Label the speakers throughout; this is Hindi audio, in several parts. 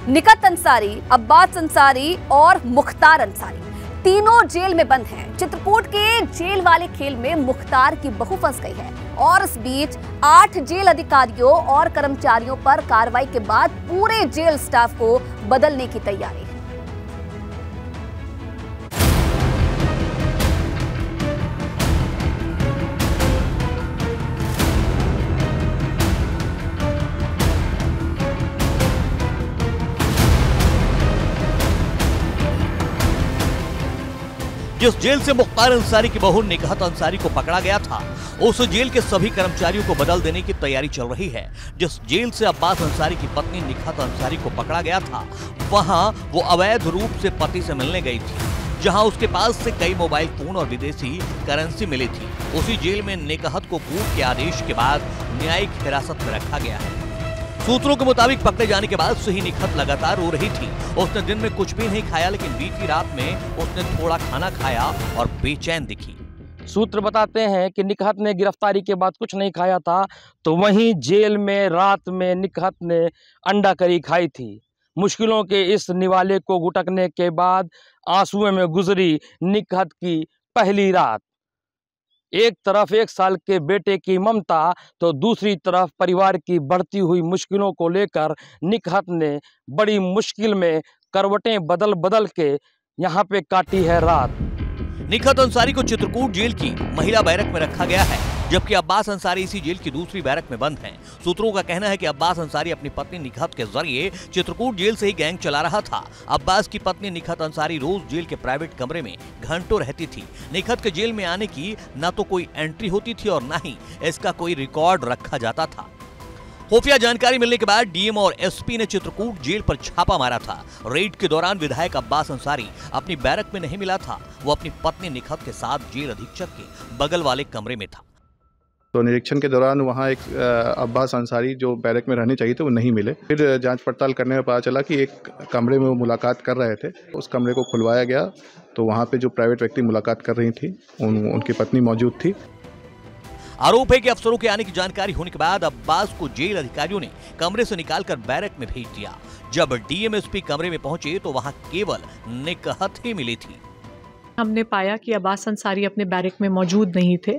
Speaker 1: निकहत अंसारी, अब्बास अंसारी और मुख्तार अंसारी तीनों जेल में बंद हैं। चित्रकूट के जेल वाले खेल में मुख्तार की बहू फंस गई है और इस बीच 8 जेल अधिकारियों और कर्मचारियों पर कार्रवाई के बाद पूरे जेल स्टाफ को बदलने की तैयारी है।
Speaker 2: जिस जेल से मुख्तार अंसारी की बहू निकहत अंसारी को पकड़ा गया था, उस जेल के सभी कर्मचारियों को बदल देने की तैयारी चल रही है। जिस जेल से अब्बास अंसारी की पत्नी निकहत अंसारी को पकड़ा गया था, वहां वो अवैध रूप से पति से मिलने गई थी, जहां उसके पास से कई मोबाइल फोन और विदेशी करेंसी मिली थी। उसी जेल में निकहत को कोर्ट के आदेश के बाद न्यायिक हिरासत में रखा गया है। सूत्रों के मुताबिक पकड़े जाने के बाद से ही निकहत लगातार रो रही थी। उसने दिन में कुछ भी नहीं खाया, लेकिन बीती रात में उसने थोड़ा खाना खाया और बेचैन दिखी।
Speaker 3: सूत्र बताते हैं कि निकहत ने गिरफ्तारी के बाद कुछ नहीं खाया था, तो वहीं जेल में रात में निकहत ने अंडा करी खाई थी। मुश्किलों के इस निवाले को गुटकने के बाद आंसुओं में गुजरी निकहत की पहली रात। एक तरफ 1 साल के बेटे की ममता, तो दूसरी तरफ परिवार की बढ़ती हुई मुश्किलों को लेकर निकहत ने बड़ी मुश्किल में करवटें बदल बदल के यहाँ पे काटी है रात।
Speaker 2: निकहत अंसारी को चित्रकूट जेल की महिला बैरक में रखा गया है, जबकि अब्बास अंसारी इसी जेल की दूसरी बैरक में बंद हैं। सूत्रों का कहना है कि अब्बास अंसारी अपनी पत्नी निकहत के जरिए चित्रकूट जेल से ही गैंग चला रहा था। अब्बास की पत्नी निकहत अंसारी रोज जेल के प्राइवेट कमरे में घंटों रहती थी। निकहत के जेल में आने की न तो कोई एंट्री होती थी और न ही इसका कोई रिकॉर्ड रखा जाता था। खुफिया जानकारी मिलने के बाद डीएम और एसपी ने चित्रकूट जेल पर छापा मारा था। रेड के दौरान विधायक अब्बास अंसारी अपनी बैरक में नहीं मिला था। वो अपनी पत्नी निकहत के साथ जेल अधीक्षक के बगल वाले कमरे में था।
Speaker 4: तो निरीक्षण के दौरान वहाँ एक अब्बास अंसारी जो बैरक में रहने चाहिए थे वो नहीं मिले। फिर जांच पड़ताल करने में पता चला कि एक कमरे में वो मुलाकात कर रहे थे। उस कमरे को खुलवाया गया तो वहाँ पे जो प्राइवेट व्यक्ति मुलाकात कर रही थी उनकी पत्नी मौजूद थी।
Speaker 2: आरोप है कि अफसरों के आने की जानकारी होने के बाद अब्बास को जेल अधिकारियों ने कमरे से निकालकर बैरक में भेज दिया। जब डीएमएसपी कमरे में पहुंचे तो वहां केवल निकहत ही मिली थी।
Speaker 5: हमने पाया कि अब्बास अंसारी अपने बैरक में मौजूद नहीं थे।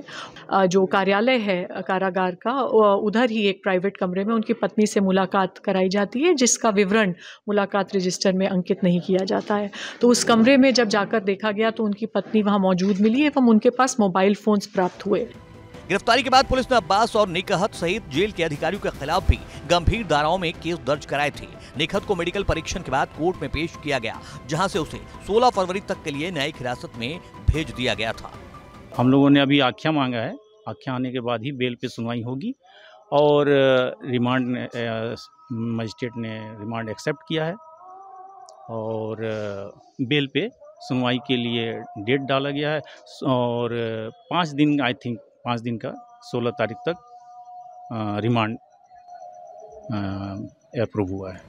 Speaker 5: जो कार्यालय है कारागार का, उधर ही एक प्राइवेट कमरे में उनकी पत्नी से मुलाकात कराई जाती है, जिसका विवरण मुलाकात रजिस्टर में अंकित नहीं किया जाता है। तो उस कमरे में जब जाकर देखा गया तो उनकी पत्नी वहां मौजूद मिली एवं उनके पास मोबाइल फोन्स प्राप्त हुए।
Speaker 2: गिरफ्तारी के बाद पुलिस ने अब्बास और निकहत सहित जेल के अधिकारियों के खिलाफ भी गंभीर धाराओं में केस दर्ज कराए थे। निकहत को मेडिकल परीक्षण के बाद कोर्ट में पेश किया गया, जहां से उसे 16 फरवरी तक के लिए न्यायिक हिरासत में भेज दिया गया था।
Speaker 6: हम लोगों ने अभी आख्या मांगा है। आख्या आने के बाद ही बेल पे सुनवाई होगी और रिमांड मजिस्ट्रेट ने रिमांड एक्सेप्ट किया है और बेल पे सुनवाई के लिए डेट डाला गया है और 5 दिन, आई थिंक 5 दिन का 16 तारीख तक रिमांड अप्रूव हुआ है।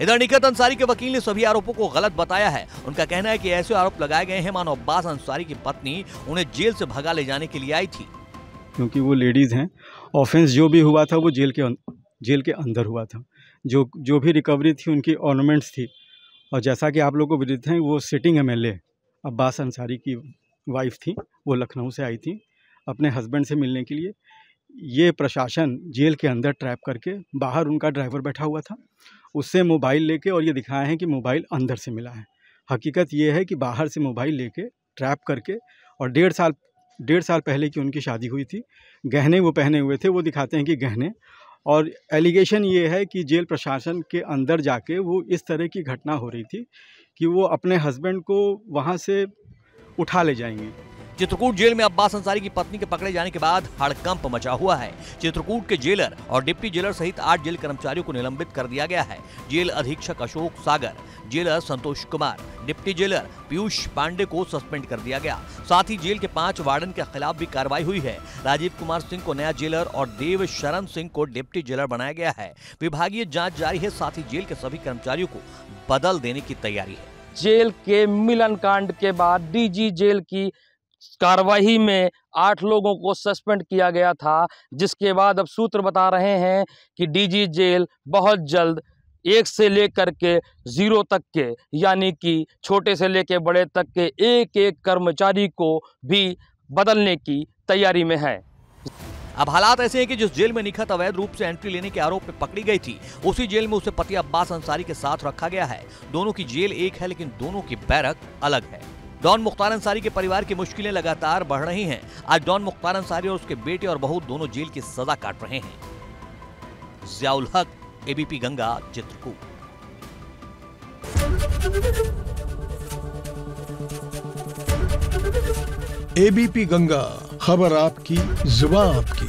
Speaker 2: इधर निकहत अंसारी के वकील ने सभी आरोपों को गलत बताया है। उनका कहना है कि ऐसे आरोप लगाए गए हैं मानो अब्बास अंसारी की पत्नी उन्हें जेल से भगा ले जाने के लिए आई थी।
Speaker 7: क्योंकि वो लेडीज़ हैं, ऑफेंस जो भी हुआ था वो जेल के अंदर हुआ था। जो भी रिकवरी थी उनकी ऑर्नामेंट्स थी और जैसा कि आप लोगों को विदित हैं, वो सिटिंग एमएलए अब्बास अंसारी की वाइफ थी। वो लखनऊ से आई थी अपने हस्बैंड से मिलने के लिए। ये प्रशासन जेल के अंदर ट्रैप करके, बाहर उनका ड्राइवर बैठा हुआ था, उससे मोबाइल लेके और ये दिखाया है कि मोबाइल अंदर से मिला है। हकीकत ये है कि बाहर से मोबाइल लेके ट्रैप करके, और 1.5 साल पहले की उनकी शादी हुई थी। गहने वो पहने हुए थे, वो दिखाते हैं कि गहने। और एलिगेशन ये है कि जेल प्रशासन के अंदर जाके वो इस तरह की घटना हो रही थी कि वो अपने हस्बैंड को वहाँ से उठा ले जाएंगे।
Speaker 2: चित्रकूट जेल में अब्बास अंसारी की पत्नी के पकड़े जाने के बाद हड़कंप मचा हुआ है। चित्रकूट के जेलर और डिप्टी जेलर सहित 8 जेल कर्मचारियों को निलंबित कर दिया गया है। जेल अधीक्षक अशोक सागर, jailer Santosh Kumar, deputy jailer Piyush Pandey को सस्पेंड कर दिया गया। साथ ही जेल के 5 वार्डन के खिलाफ भी कार्रवाई हुई है। राजीव कुमार सिंह को नया जेलर और देव शरण सिंह को डिप्टी जेलर बनाया गया है। विभागीय जाँच जारी है। साथ ही जेल के सभी कर्मचारियों को बदल देने की तैयारी है।
Speaker 3: जेल के मिलन कांड के बाद डीजी जेल की कार्रवाई में 8 लोगों को सस्पेंड किया गया था, जिसके बाद अब सूत्र बता रहे हैं कि डीजी जेल बहुत जल्द 1 से लेकर के 0 तक के, यानी कि छोटे से लेकर बड़े तक के एक एक कर्मचारी को भी बदलने की तैयारी में है।
Speaker 2: अब हालात ऐसे हैं कि जिस जेल में निखत अवैध रूप से एंट्री लेने के आरोप में पकड़ी गई थी, उसी जेल में उसे पति अब्बास अंसारी के साथ रखा गया है। दोनों की जेल एक है, लेकिन दोनों की बैरक अलग है। डॉन मुख्तार अंसारी के परिवार की मुश्किलें लगातार बढ़ रही हैं। आज डॉन मुख्तार अंसारी और उसके बेटे और बहू दोनों जेल की सजा काट रहे हैं। जियाउल हक, एबीपी गंगा, चित्रकूट।
Speaker 8: एबीपी गंगा, खबर आपकी, जुबान आपकी।